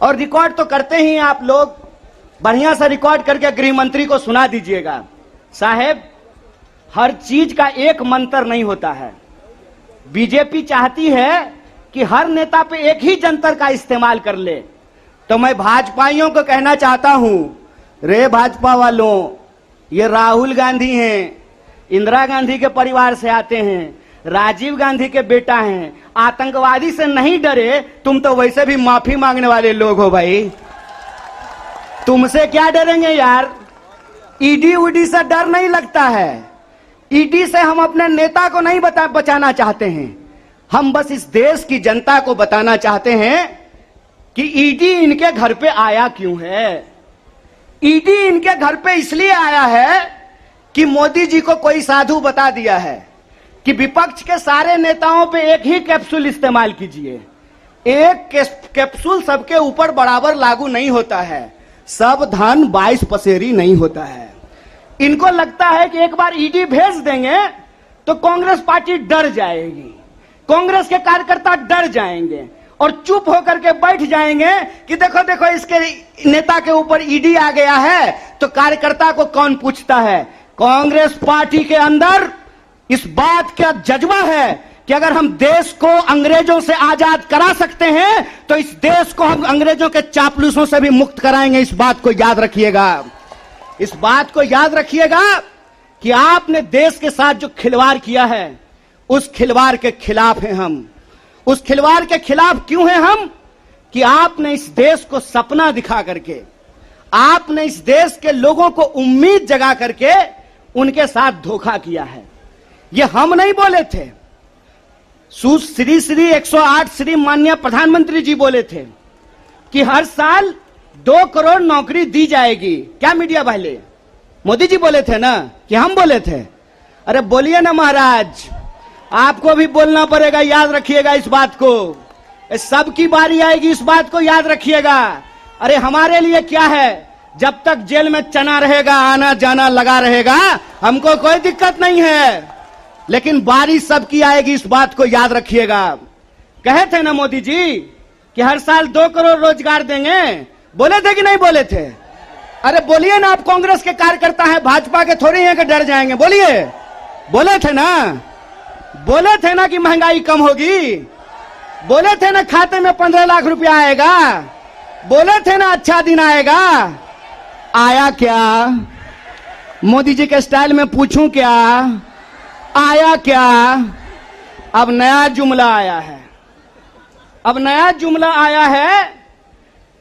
और रिकॉर्ड तो करते ही आप लोग, बढ़िया सा रिकॉर्ड करके गृह मंत्री को सुना दीजिएगा। साहेब, हर चीज का एक मंत्र नहीं होता है। बीजेपी चाहती है कि हर नेता पे एक ही जंतर का इस्तेमाल कर ले। तो मैं भाजपाइयों को कहना चाहता हूं, रे भाजपा वालों, ये राहुल गांधी हैं, इंदिरा गांधी के परिवार से आते हैं, राजीव गांधी के बेटा हैं, आतंकवादी से नहीं डरे। तुम तो वैसे भी माफी मांगने वाले लोग हो भाई, तुमसे क्या डरेंगे यार। ईडी उडी से डर नहीं लगता है। ईडी से हम अपने नेता को नहीं बचाना चाहते हैं, हम बस इस देश की जनता को बताना चाहते हैं कि ईडी इनके घर पे आया क्यों है। ईडी इनके घर पे इसलिए आया है कि मोदी जी को कोई साधु बता दिया है कि विपक्ष के सारे नेताओं पे एक ही कैप्सूल इस्तेमाल कीजिए। एक कैप्सूल सबके ऊपर बराबर लागू नहीं होता है, सब धान 22 पसेरी नहीं होता है। इनको लगता है कि एक बार ईडी भेज देंगे तो कांग्रेस पार्टी डर जाएगी, कांग्रेस के कार्यकर्ता डर जाएंगे और चुप होकर के बैठ जाएंगे कि देखो देखो इसके नेता के ऊपर ईडी आ गया है तो कार्यकर्ता को कौन पूछता है। कांग्रेस पार्टी के अंदर इस बात का जज्बा है कि अगर हम देश को अंग्रेजों से आजाद करा सकते हैं तो इस देश को हम अंग्रेजों के चापलूसों से भी मुक्त कराएंगे। इस बात को याद रखिएगा, इस बात को याद रखिएगा कि आपने देश के साथ जो खिलवाड़ किया है उस खिलवाड़ के खिलाफ हैं हम। उस खिलवाड़ के खिलाफ क्यों हैं हम कि आपने इस देश को सपना दिखा करके, आपने इस देश के लोगों को उम्मीद जगा करके उनके साथ धोखा किया है। ये हम नहीं बोले थे, श्री 108 श्री माननीय प्रधानमंत्री जी बोले थे कि हर साल 2 करोड़ नौकरी दी जाएगी। क्या मीडिया वाले? मोदी जी बोले थे ना कि हम बोले थे? अरे बोलिए ना महाराज, आपको भी बोलना पड़ेगा, याद रखिएगा इस बात को। सबकी बारी आएगी, इस बात को याद रखिएगा। अरे हमारे लिए क्या है, जब तक जेल में चना रहेगा, आना जाना लगा रहेगा, हमको कोई दिक्कत नहीं है, लेकिन बारी सबकी आएगी, इस बात को याद रखिएगा। कहे थे ना मोदी जी कि हर साल 2 करोड़ रोजगार देंगे, बोले थे कि नहीं बोले थे? अरे बोलिए ना, आप कांग्रेस के कार्यकर्ता हैं, भाजपा के थोड़ी हैं कि डर जाएंगे, बोलिए। बोले थे ना, बोले थे ना कि महंगाई कम होगी, बोले थे ना खाते में 15 लाख रुपया आएगा, बोले थे ना अच्छा दिन आएगा। आया क्या? मोदी जी के स्टाइल में पूछूं क्या, आया क्या? अब नया जुमला आया है, अब नया जुमला आया है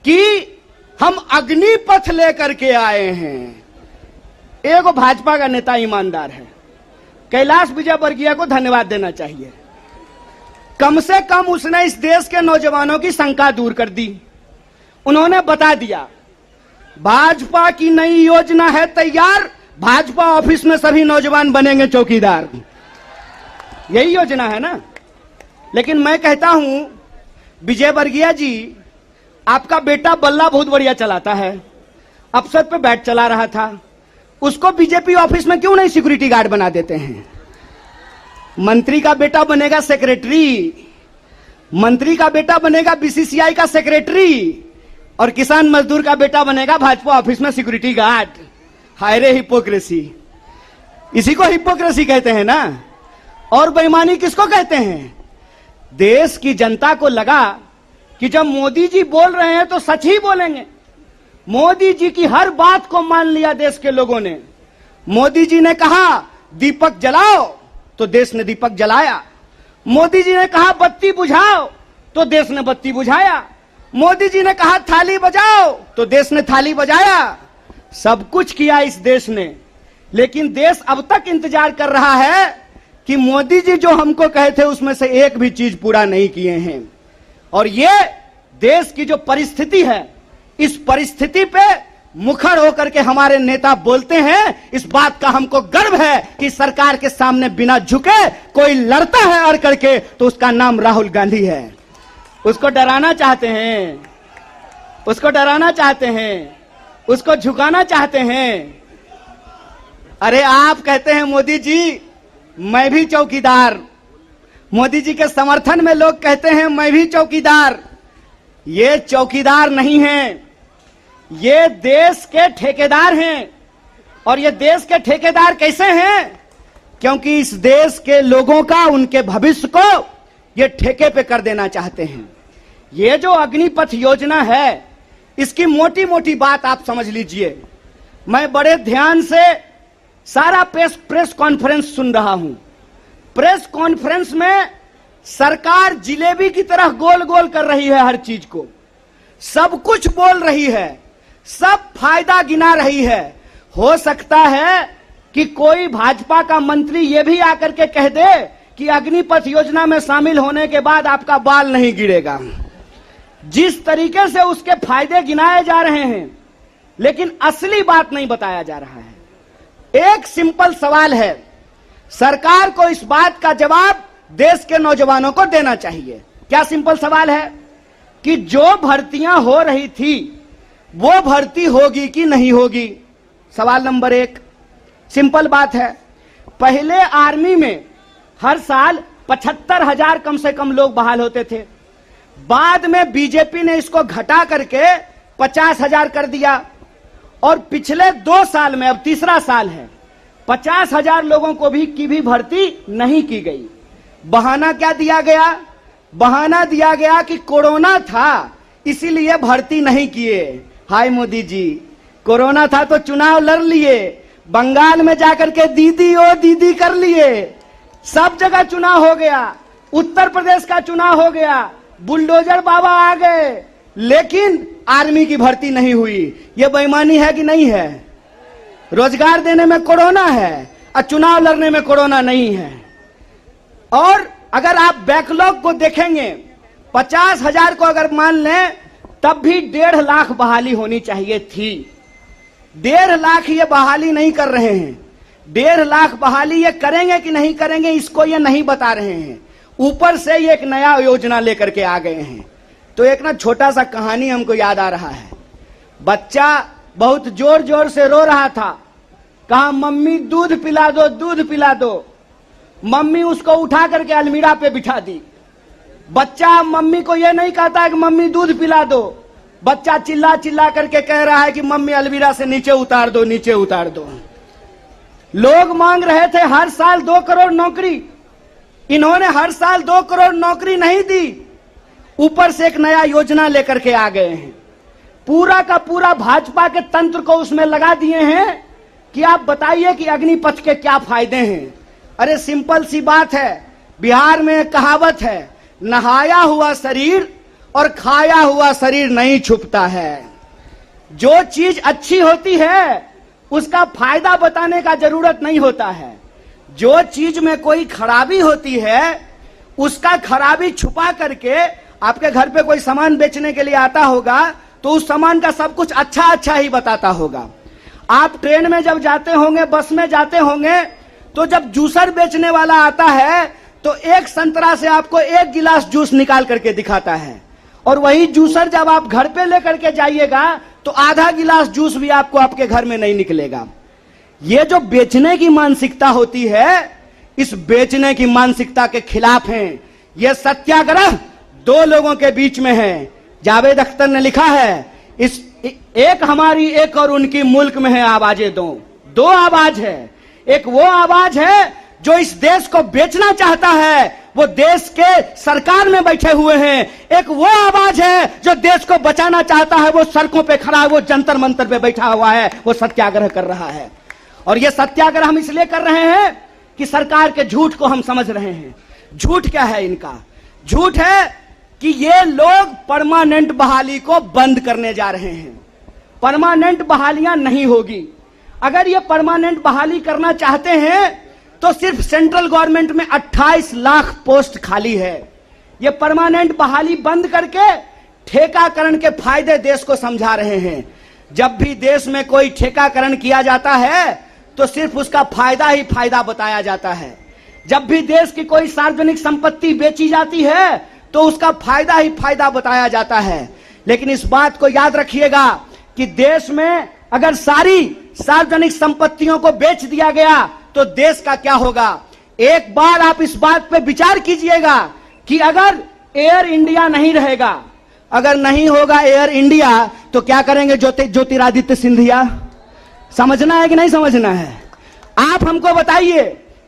कि हम अग्निपथ लेकर के आए हैं। एक भाजपा का नेता ईमानदार है, कैलाश विजयवर्गीय को धन्यवाद देना चाहिए। कम से कम उसने इस देश के नौजवानों की शंका दूर कर दी। उन्होंने बता दिया भाजपा की नई योजना है तैयार, भाजपा ऑफिस में सभी नौजवान बनेंगे चौकीदार। यही योजना है ना। लेकिन मैं कहता हूं विजयवर्गीय जी, आपका बेटा बल्ला बहुत बढ़िया चलाता है, अफसर पे बैठ चला रहा था, उसको बीजेपी ऑफिस में क्यों नहीं सिक्योरिटी गार्ड बना देते हैं? मंत्री का बेटा बनेगा सेक्रेटरी, मंत्री का बेटा बनेगा बीसीसीआई का सेक्रेटरी, और किसान मजदूर का बेटा बनेगा भाजपा ऑफिस में सिक्योरिटी गार्ड। हाय रे हिपोक्रेसी, इसी को हिपोक्रेसी कहते हैं ना। और बेईमानी किसको कहते हैं? देश की जनता को लगा कि जब मोदी जी बोल रहे हैं तो सच ही बोलेंगे। मोदी जी की हर बात को मान लिया देश के लोगों ने। मोदी जी ने कहा दीपक जलाओ तो देश ने दीपक जलाया, मोदी जी ने कहा बत्ती बुझाओ तो देश ने बत्ती बुझाया, मोदी जी ने कहा थाली बजाओ तो देश ने थाली बजाया। सब कुछ किया इस देश ने, लेकिन देश अब तक इंतजार कर रहा है कि मोदी जी जो हमको कहे थे उसमें से एक भी चीज पूरा नहीं किए हैं। और ये देश की जो परिस्थिति है, इस परिस्थिति पे मुखर होकर के हमारे नेता बोलते हैं। इस बात का हमको गर्व है कि सरकार के सामने बिना झुके कोई लड़ता है अड़ करके, तो उसका नाम राहुल गांधी है। उसको डराना चाहते हैं, उसको डराना चाहते हैं, उसको झुकाना चाहते हैं। अरे आप कहते हैं मोदी जी मैं भी चौकीदार, मोदी जी के समर्थन में लोग कहते हैं मैं भी चौकीदार। ये चौकीदार नहीं हैं, ये देश के ठेकेदार हैं। और ये देश के ठेकेदार कैसे हैं? क्योंकि इस देश के लोगों का, उनके भविष्य को ये ठेके पे कर देना चाहते हैं। ये जो अग्निपथ योजना है, इसकी मोटी मोटी बात आप समझ लीजिए। मैं बड़े ध्यान से सारा प्रेस कॉन्फ्रेंस सुन रहा हूं। प्रेस कॉन्फ्रेंस में सरकार जिलेबी की तरह गोल गोल कर रही है, हर चीज को सब कुछ बोल रही है, सब फायदा गिना रही है। हो सकता है कि कोई भाजपा का मंत्री यह भी आकर के कह दे कि अग्निपथ योजना में शामिल होने के बाद आपका बाल नहीं गिरेगा। जिस तरीके से उसके फायदे गिनाए जा रहे हैं, लेकिन असली बात नहीं बताया जा रहा है। एक सिंपल सवाल है, सरकार को इस बात का जवाब देश के नौजवानों को देना चाहिए। क्या सिंपल सवाल है कि जो भर्तियां हो रही थी वो भर्ती होगी कि नहीं होगी? सवाल नंबर एक। सिंपल बात है, पहले आर्मी में हर साल 75,000 कम से कम लोग बहाल होते थे। बाद में बीजेपी ने इसको घटा करके 50,000 कर दिया और पिछले 2 साल में, अब तीसरा साल है, 50,000 लोगों को की भी भर्ती नहीं की गई। बहाना क्या दिया गया? बहाना दिया गया कि कोरोना था इसीलिए भर्ती नहीं किए। हाय मोदी जी, कोरोना था तो चुनाव लड़ लिए, बंगाल में जाकर के दीदी ओ दीदी कर लिए, सब जगह चुनाव हो गया, उत्तर प्रदेश का चुनाव हो गया, बुलडोजर बाबा आ गए, लेकिन आर्मी की भर्ती नहीं हुई। यह बेईमानी है कि नहीं है? रोजगार देने में कोरोना है और चुनाव लड़ने में कोरोना नहीं है। और अगर आप बैकलॉग को देखेंगे, 50,000 को अगर मान लें, तब भी 1.5 लाख बहाली होनी चाहिए थी। 1.5 लाख ये बहाली नहीं कर रहे हैं। 1.5 लाख बहाली ये करेंगे कि नहीं करेंगे, इसको ये नहीं बता रहे हैं। ऊपर से ये एक नया योजना लेकर के आ गए हैं। तो एक ना छोटा सा कहानी हमको याद आ रहा है। बच्चा बहुत जोर जोर से रो रहा था, कहा मम्मी दूध पिला दो, दूध पिला दो। मम्मी उसको उठा करके अलमीरा पे बिठा दी। बच्चा मम्मी को यह नहीं कहता है कि मम्मी दूध पिला दो, बच्चा चिल्ला चिल्ला करके कह रहा है कि मम्मी अलमीरा से नीचे उतार दो, नीचे उतार दो। लोग मांग रहे थे हर साल 2 करोड़ नौकरी, इन्होंने हर साल 2 करोड़ नौकरी नहीं दी, ऊपर से एक नया योजना लेकर के आ गए हैं। पूरा का पूरा भाजपा के तंत्र को उसमें लगा दिए हैं कि आप बताइए कि अग्निपथ के क्या फायदे हैं। अरे सिंपल सी बात है, बिहार में कहावत है, नहाया हुआ शरीर और खाया हुआ शरीर नहीं छुपता है। जो चीज अच्छी होती है उसका फायदा बताने का जरूरत नहीं होता है। जो चीज में कोई खराबी होती है उसका खराबी छुपा करके, आपके घर पे कोई सामान बेचने के लिए आता होगा तो उस सामान का सब कुछ अच्छा अच्छा ही बताता होगा। आप ट्रेन में जब जाते होंगे, बस में जाते होंगे, तो जब जूसर बेचने वाला आता है तो एक संतरा से आपको 1 गिलास जूस निकाल करके दिखाता है, और वही जूसर जब आप घर पे लेकर के जाइएगा तो आधा गिलास जूस भी आपको आपके घर में नहीं निकलेगा। ये जो बेचने की मानसिकता होती है, इस बेचने की मानसिकता के खिलाफ हैं। यह सत्याग्रह 2 लोगों के बीच में है। जावेद अख्तर ने लिखा है, इस एक हमारी एक और उनकी मुल्क में है आवाजें दो आवाज है। एक वो आवाज है जो इस देश को बेचना चाहता है, वो देश के सरकार में बैठे हुए हैं। एक वो आवाज है जो देश को बचाना चाहता है, वो सड़कों पे खड़ा है, वो जंतर मंतर पे बैठा हुआ है, वो सत्याग्रह कर रहा है। और ये सत्याग्रह हम इसलिए कर रहे हैं कि सरकार के झूठ को हम समझ रहे हैं। झूठ क्या है इनका? झूठ है कि ये लोग परमानेंट बहाली को बंद करने जा रहे हैं। परमानेंट बहालियां नहीं होगी। अगर ये परमानेंट बहाली करना चाहते हैं तो सिर्फ सेंट्रल गवर्नमेंट में 28 लाख पोस्ट खाली है। ये परमानेंट बहाली बंद करके ठेकाकरण के फायदे देश को समझा रहे हैं। जब भी देश में कोई ठेकाकरण किया जाता है तो सिर्फ उसका फायदा ही फायदा बताया जाता है। जब भी देश की कोई सार्वजनिक संपत्ति बेची जाती है तो उसका फायदा ही फायदा बताया जाता है। लेकिन इस बात को याद रखिएगा कि देश में अगर सारी सार्वजनिक संपत्तियों को बेच दिया गया तो देश का क्या होगा। एक बार आप इस बात पे विचार कीजिएगा कि अगर एयर इंडिया नहीं रहेगा, अगर नहीं होगा एयर इंडिया तो क्या करेंगे ज्योतिरादित्य सिंधिया? समझना है कि नहीं समझना है? आप हमको बताइए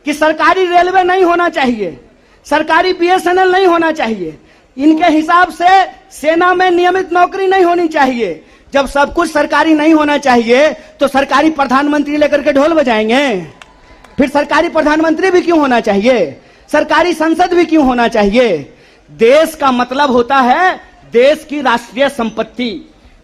कि सरकारी रेलवे नहीं होना चाहिए, सरकारी बीएसएनएल नहीं होना चाहिए, इनके हिसाब से सेना में नियमित नौकरी नहीं होनी चाहिए। जब सब कुछ सरकारी नहीं होना चाहिए तो सरकारी प्रधानमंत्री लेकर के ढोल बजाएंगे? फिर सरकारी प्रधानमंत्री भी क्यों होना चाहिए? सरकारी संसद भी क्यों होना चाहिए? देश का मतलब होता है देश की राष्ट्रीय संपत्ति,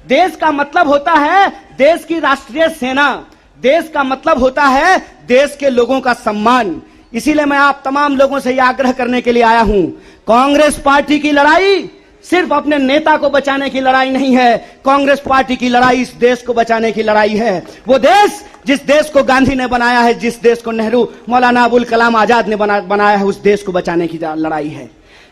देश का मतलब होता है देश की राष्ट्रीय सेना, देश का मतलब होता है देश के लोगों का सम्मान। इसीलिए मैं आप तमाम लोगों से यह आग्रह करने के लिए आया हूं, कांग्रेस पार्टी की लड़ाई सिर्फ अपने नेता को बचाने की लड़ाई नहीं है, कांग्रेस पार्टी की लड़ाई इस देश को बचाने की लड़ाई है। वो देश जिस देश को गांधी ने बनाया है, जिस देश को नेहरू, मौलाना अबुल कलाम आजाद ने बनाया है, उस देश को बचाने की लड़ाई है।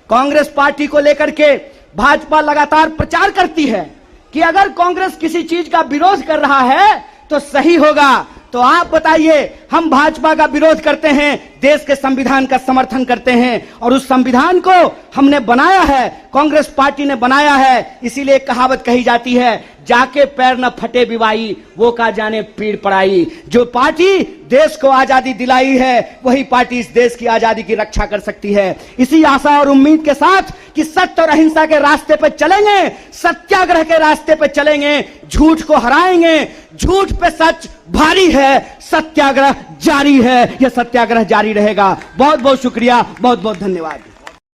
कांग्रेस पार्टी को लेकर के भाजपा लगातार प्रचार करती है कि अगर कांग्रेस किसी चीज का विरोध कर रहा है तो सही होगा। तो आप बताइए, हम भाजपा का विरोध करते हैं, देश के संविधान का समर्थन करते हैं, और उस संविधान को हमने बनाया है, कांग्रेस पार्टी ने बनाया है। इसीलिए एक कहावत कही जाती है, जाके पैर न फटे बिवाई, वो का जाने पीड़ पड़ाई। जो पार्टी देश को आजादी दिलाई है, वही पार्टी इस देश की आजादी की रक्षा कर सकती है। इसी आशा और उम्मीद के साथ कि सत्य और अहिंसा के रास्ते पर चलेंगे, सत्याग्रह के रास्ते पर चलेंगे, झूठ को हराएंगे, झूठ पे सच भारी है, सत्याग्रह जारी है, यह सत्याग्रह जारी रहेगा। बहुत बहुत शुक्रिया, बहुत बहुत धन्यवाद।